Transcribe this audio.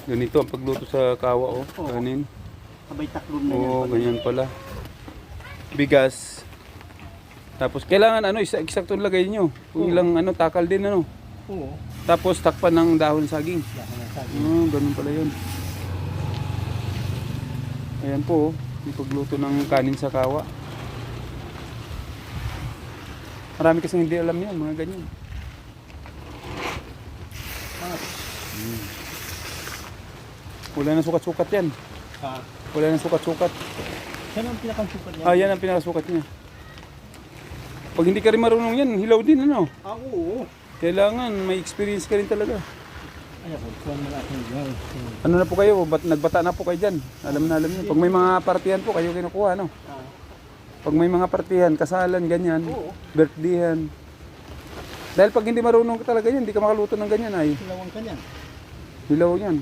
Ganito ang pagluto sa kawa, oh. Oo. Kanin. Sabay taklong na yan. Oo, ganyan pala. Bigas. Tapos kailangan ano, eksaktong lagay nyo. Kung Oo. ilang ano, takal din ano. Oo. Tapos takpan ng dahon saging. Yan ang sabi. Ganun pala yun. Ayan po, oh. Yung pagluto ng kanin sa kawa. Marami kasing hindi alam yan, mga ganyan. Wala na sukat-sukat yan. Ah, Wala na sukat-sukat. yan ang pinakasukat niya. Yan ang pinakasukat niya. Pag hindi ka rin marunong yan, hilaw din ano. Ah, oo. Kailangan may experience ka rin talaga. Ay, ako, kuwan mo natin yan. Ano na po kayo? Nagbata na po kayo dyan. Alam niyo. Pag may mga partihan po, kayo kinukuha, no? Ah, Pag may mga partihan, kasalan, ganyan, oo. birthdayhan. Dahil pag hindi marunong ka talaga yan, hindi ka makaluto ng ganyan ay Silawang ka niyan. hilaw yan.